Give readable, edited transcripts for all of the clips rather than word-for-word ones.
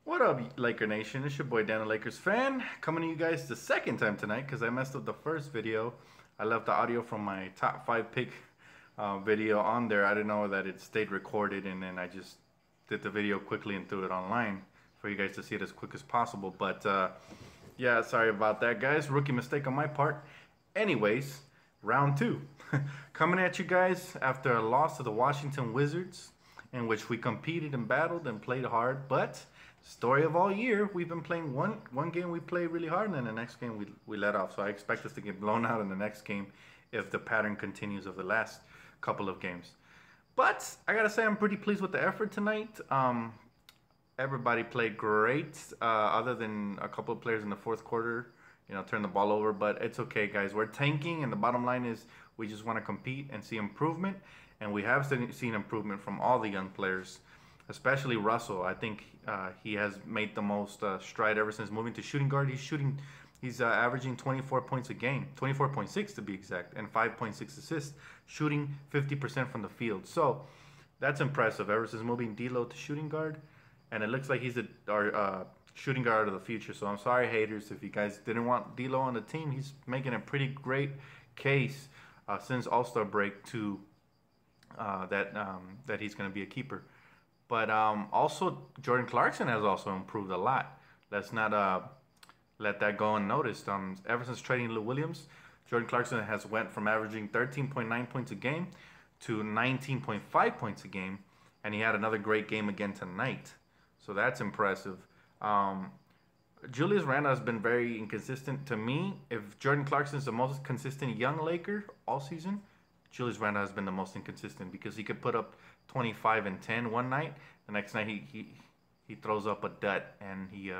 What up, Laker Nation? It's your boy Dan, a Lakers fan, coming to you guys the second time tonight because I messed up the first video. I left the audio from my top 5 pick video on there. I didn't know that it stayed recorded, and then I just did the video quickly and threw it online for you guys to see it as quick as possible. But yeah, sorry about that, guys. Rookie mistake on my part. Anyways, round 2. Coming at you guys after a loss to the Washington Wizards, in which we competed and battled and played hard, but story of all year, we've been playing one game we played really hard, and then the next game we let off. So I expect us to get blown out in the next game if the pattern continues of the last couple of games. But I gotta say, I'm pretty pleased with the effort tonight. Everybody played great, other than a couple of players in the fourth quarter, turned the ball over. But it's okay, guys. We're tanking, and the bottom line is we just want to compete and see improvement. And we have seen improvement from all the young players, especially Russell. I think he has made the most stride ever since moving to shooting guard. He's averaging 24 points a game, 24.6 to be exact, and 5.6 assists, shooting 50% from the field. So that's impressive ever since moving DLo to shooting guard. And it looks like he's our shooting guard of the future. So I'm sorry, haters, if you guys didn't want DLo on the team. He's making a pretty great case since All-Star break to that he's going to be a keeper. But also, Jordan Clarkson has also improved a lot. Let's not let that go unnoticed. Ever since trading Lou Williams, Jordan Clarkson has went from averaging 13.9 points a game to 19.5 points a game, and he had another great game again tonight. So that's impressive. Julius Randle has been very inconsistent to me. If Jordan Clarkson is the most consistent young Laker all season, Julius Randle has been the most inconsistent because he could put up 25 and 10 one night. The next night he throws up a dud, and he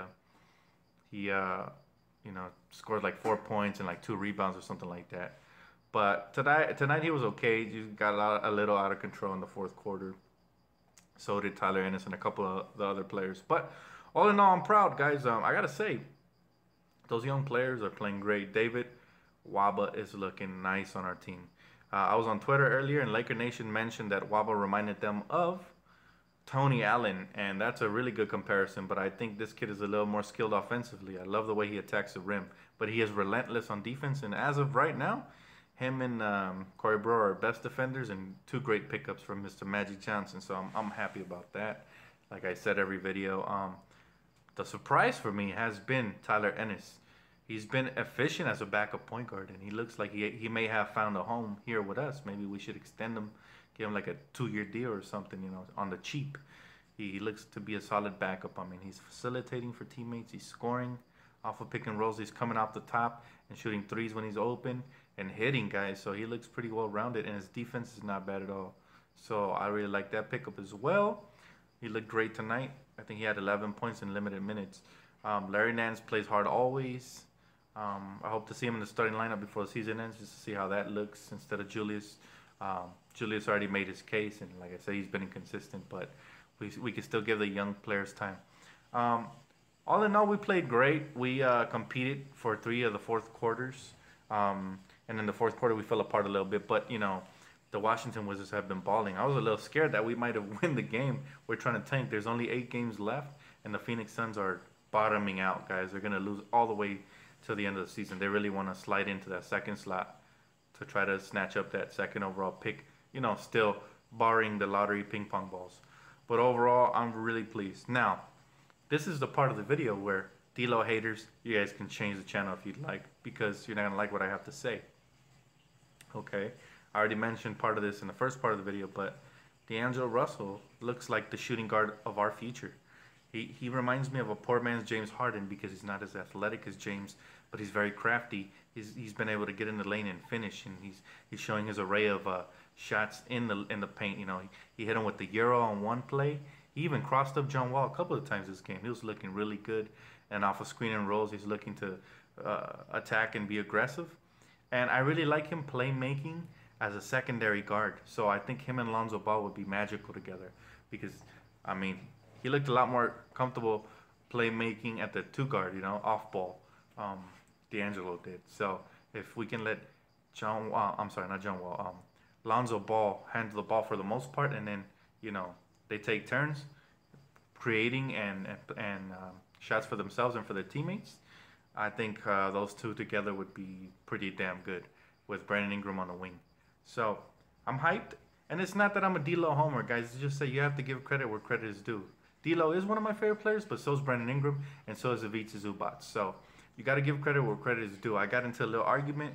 scored like 4 points and like 2 rebounds or something like that. But tonight he was okay. He got a little out of control in the fourth quarter. So did Tyler Ennis and a couple of the other players. But all in all, I'm proud, guys. I gotta say, those young players are playing great. David Nwaba is looking nice on our team. I was on Twitter earlier, and Laker Nation mentioned that Nwaba reminded them of Tony Allen, and that's a really good comparison. But I think this kid is a little more skilled offensively. I love the way he attacks the rim, but he is relentless on defense. And as of right now, him and Corey Brewer are best defenders, and 2 great pickups from Mr. Magic Johnson. So I'm happy about that. Like I said every video, the surprise for me has been Tyler Ennis. He's been efficient as a backup point guard, and he looks like he may have found a home here with us. Maybe we should extend him, give him like a 2-year deal or something, on the cheap. He looks to be a solid backup. I mean, he's facilitating for teammates. He's scoring off of pick and rolls. He's coming off the top and shooting threes when he's open and hitting guys. So he looks pretty well rounded, and his defense is not bad at all. So I really like that pickup as well. He looked great tonight. I think he had 11 points in limited minutes. Larry Nance plays hard always. I hope to see him in the starting lineup before the season ends, just to see how that looks instead of Julius. Julius already made his case, and like I said, he's been inconsistent, but we can still give the young players time. All in all, we played great. We competed for 3 of the fourth quarters, and in the fourth quarter we fell apart a little bit. But the Washington Wizards have been balling. I was a little scared that we might have won the game. We're trying to tank. There's only 8 games left, and the Phoenix Suns are bottoming out, guys. They're gonna lose all the way to the end of the season. They really want to slide into that second slot to try to snatch up that second overall pick, still barring the lottery ping pong balls. But overall, I'm really pleased. Now, this is the part of the video where DLo haters, you guys can change the channel if you'd like, because you're not going to like what I have to say. Okay, I already mentioned part of this in the first part of the video, but D'Angelo Russell looks like the shooting guard of our future. He reminds me of a poor man's James Harden because he's not as athletic as James, but he's very crafty. He's been able to get in the lane and finish, and he's showing his array of shots in the paint. He hit him with the Euro on one play. He even crossed up John Wall a couple of times this game. He was looking really good, and off of screen and rolls, he's looking to attack and be aggressive. And I really like him playmaking as a secondary guard. So I think him and Lonzo Ball would be magical together because, I mean, he looked a lot more comfortable playmaking at the 2 guard, off ball. D'Angelo did. So if we can let Lonzo Ball handle the ball for the most part, and then they take turns, creating and shots for themselves and for their teammates, I think those two together would be pretty damn good with Brandon Ingram on the wing. So I'm hyped, and it's not that I'm a DLo homer, guys. It's just that you have to give credit where credit is due. DLo is one of my favorite players, but so is Brandon Ingram, and so is Ivica Zubac. So you got to give credit where credit is due. I got into a little argument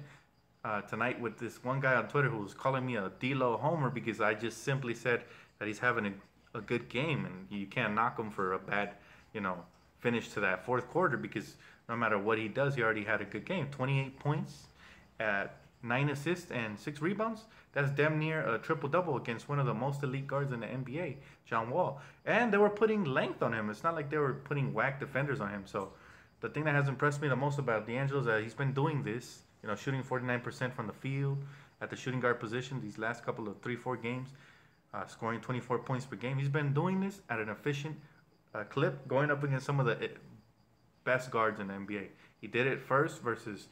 tonight with this one guy on Twitter who was calling me a DLo homer because I just simply said that he's having a good game, and you can't knock him for a bad, finish to that fourth quarter, because no matter what he does, he already had a good game. 28 points, at 9 assists and 6 rebounds. That's damn near a triple-double against one of the most elite guards in the NBA, John Wall. And they were putting length on him. It's not like they were putting whack defenders on him. So the thing that has impressed me the most about D'Angelo is that he's been doing this, shooting 49% from the field at the shooting guard position these last couple of 3-4 games, scoring 24 points per game. He's been doing this at an efficient clip, going up against some of the best guards in the NBA. He did it first versus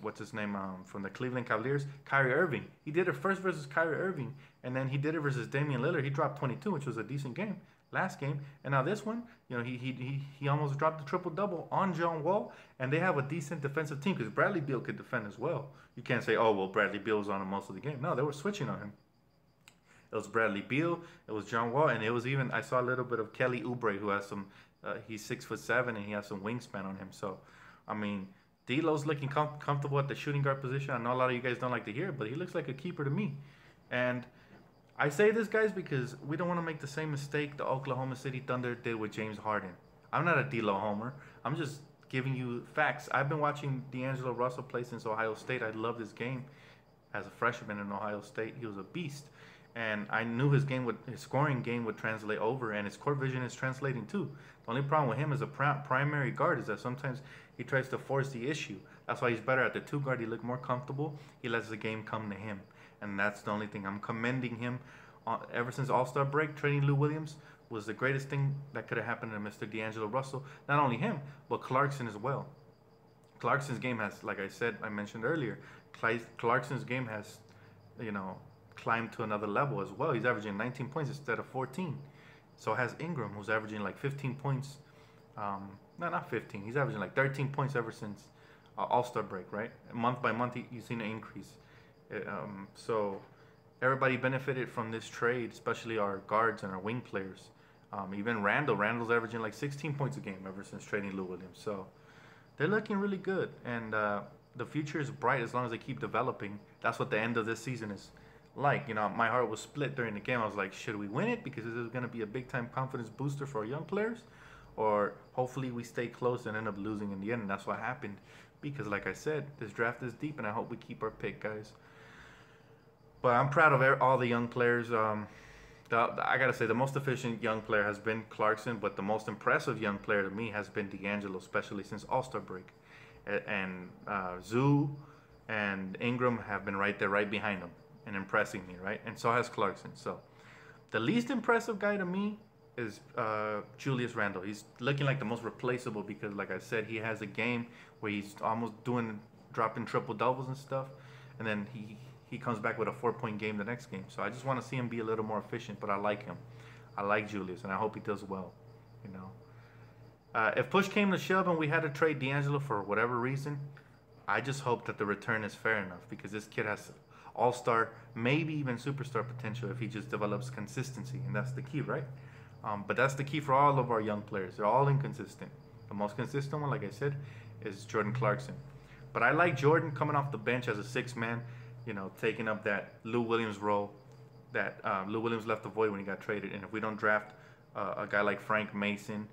what's his name from the Cleveland Cavaliers, Kyrie Irving. He did it first versus Kyrie Irving, and then he did it versus Damian Lillard. He dropped 22, which was a decent game last game. And now this one, he almost dropped the triple-double on John Wall, and they have a decent defensive team because Bradley Beal could defend as well. You can't say, oh, well, Bradley Beal was on him most of the game. No, they were switching on him. It was Bradley Beal, it was John Wall, and it was even, I saw a little bit of Kelly Oubre, who has some, he's 6'7", and he has some wingspan on him. So, I mean, D'Lo's looking comfortable at the shooting guard position. I know a lot of you guys don't like to hear it, but he looks like a keeper to me. And I say this, guys, because we don't want to make the same mistake the Oklahoma City Thunder did with James Harden. I'm not a D'Lo homer. I'm just giving you facts. I've been watching D'Angelo Russell play since Ohio State. I love his game. As a freshman in Ohio State, he was a beast. And I knew his scoring game would translate over, and his court vision is translating too. The only problem with him as a primary guard is that sometimes he tries to force the issue. That's why he's better at the two guard. He looked more comfortable. He lets the game come to him. And that's the only thing. I'm commending him. Ever since All-Star break, trading Lou Williams was the greatest thing that could have happened to Mr. D'Angelo Russell. Not only him, but Clarkson as well. Clarkson's game has, like I mentioned earlier, Clarkson's game has, climbed to another level as well. He's averaging 19 points instead of 14. So has Ingram, who's averaging like 15 points. No, not 15. He's averaging like 13 points ever since All-Star break, right? Month by month, you've seen an increase. So everybody benefited from this trade, especially our guards and our wing players. Even Randall's averaging like 16 points a game ever since trading Lou Williams. So they're looking really good. And the future is bright as long as they keep developing. That's what the end of this season is like. My heart was split during the game. I was like, should we win it because this is going to be a big time confidence booster for our young players, or hopefully we stay close and end up losing in the end? And that's what happened, because like I said, this draft is deep, and I hope we keep our pick, guys. But I'm proud of all the young players. I gotta say, the most efficient young player has been Clarkson, but the most impressive young player to me has been D'Angelo, especially since All-Star break. And Zoo and Ingram have been right there, right behind him, and impressing me, right? And so has Clarkson. So the least impressive guy to me is Julius Randle. He's looking like the most replaceable because, like I said, he has a game where he's almost dropping triple doubles and stuff, and then he comes back with a 4-point game the next game. So I just want to see him be a little more efficient, but I like him. I like Julius, and I hope he does well. If push came to shove and we had to trade D'Angelo for whatever reason, I just hope that the return is fair enough, because this kid has all-star, maybe even superstar potential if he just develops consistency, and that's the key, right? But that's the key for all of our young players. They're all inconsistent. The most consistent one, like I said, is Jordan Clarkson. But I like Jordan coming off the bench as a six-man, taking up that Lou Williams role that Lou Williams left the void when he got traded. And if we don't draft a guy like Frank Mason,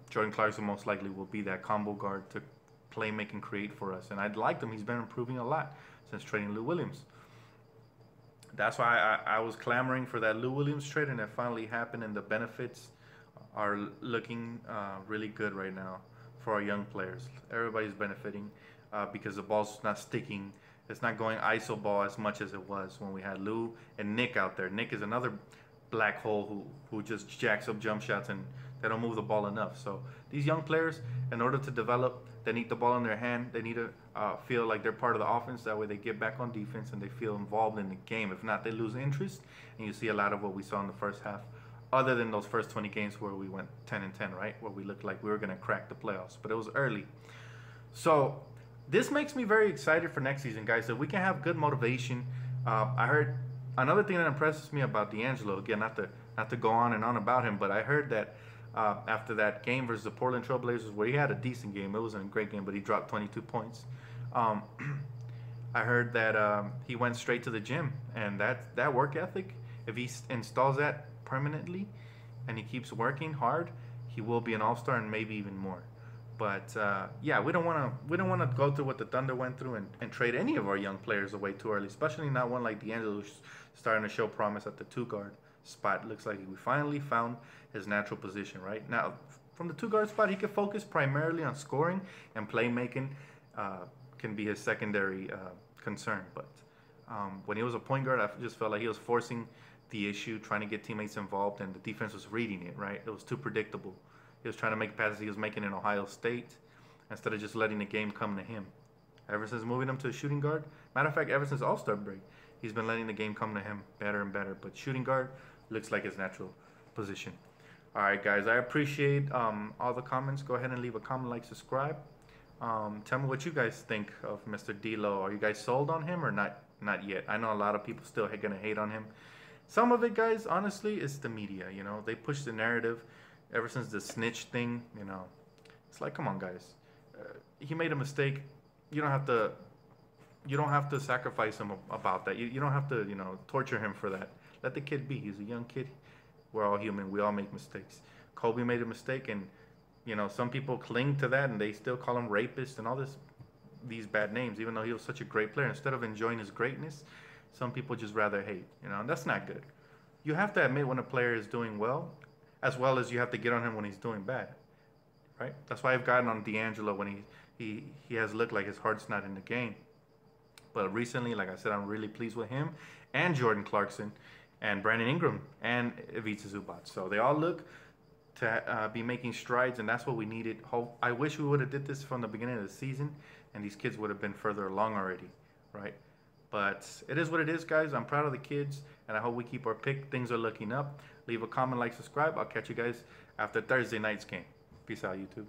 Jordan Clarkson most likely will be that combo guard to play, make, and create for us. And I'd like him. He's been improving a lot since trading Lou Williams. That's why I was clamoring for that Lou Williams trade, and it finally happened, and the benefits are looking really good right now for our young players. Everybody's benefiting because the ball's not sticking. It's not going iso ball as much as it was when we had Lou and Nick out there. Nick is another black hole who just jacks up jump shots, and they don't move the ball enough. So these young players, in order to develop, they need the ball in their hand. They need to feel like they're part of the offense. That way they get back on defense and they feel involved in the game. If not, they lose interest. And you see a lot of what we saw in the first half other than those first 20 games where we went 10-10, right? Where we looked like we were going to crack the playoffs, but it was early. So this makes me very excited for next season, guys, so we can have good motivation. I heard another thing that impresses me about DLo, again, not to go on and on about him, but I heard that after that game versus the Portland Trailblazers, where he had a decent game, it wasn't a great game, but he dropped 22 points. I heard that he went straight to the gym, and that work ethic, if he installs that permanently and he keeps working hard, he will be an all-star and maybe even more. But yeah, we don't want to go through what the Thunder went through and trade any of our young players away too early, especially not one like DLo, who's starting to show promise at the 2 guard spot. Looks like we finally found his natural position right now. From the 2 guard spot, he can focus primarily on scoring, and playmaking can be his secondary concern. But when he was a point guard, I just felt like he was forcing the issue, trying to get teammates involved, and the defense was reading it, right? It was too predictable. He was trying to make passes he was making in Ohio State instead of just letting the game come to him. Ever since moving him to a shooting guard, matter of fact, ever since All-Star break, he's been letting the game come to him better and better. But shooting guard looks like his natural position. All right, guys, I appreciate all the comments. Go ahead and leave a comment, like, subscribe. Tell me what you guys think of Mr. DLo. Are you guys sold on him or not? Not yet. I know a lot of people still going to hate on him. Some of it, guys, honestly, is the media. You know, they push the narrative ever since the snitch thing. You know, it's like, come on, guys. He made a mistake. You don't have to. You don't have to sacrifice him about that. You don't have to, you know, torture him for that. Let the kid be. He's a young kid. We're all human. We all make mistakes. Kobe made a mistake, and you know, some people cling to that, and they still call him rapist and all these bad names, even though he was such a great player. Instead of enjoying his greatness, some people just rather hate, you know, and that's not good. You have to admit when a player is doing well as you have to get on him when he's doing bad, right? That's why I've gotten on DLo when he has looked like his heart's not in the game. But recently, like I said, I'm really pleased with him and Jordan Clarkson and Brandon Ingram and Ivica Zubac. So they all look to be making strides, and that's what we needed. I wish we would have did this from the beginning of the season, and these kids would have been further along already, right? But it is what it is, guys. I'm proud of the kids, and I hope we keep our pick. Things are looking up. Leave a comment, like, subscribe. I'll catch you guys after Thursday night's game. Peace out, YouTube.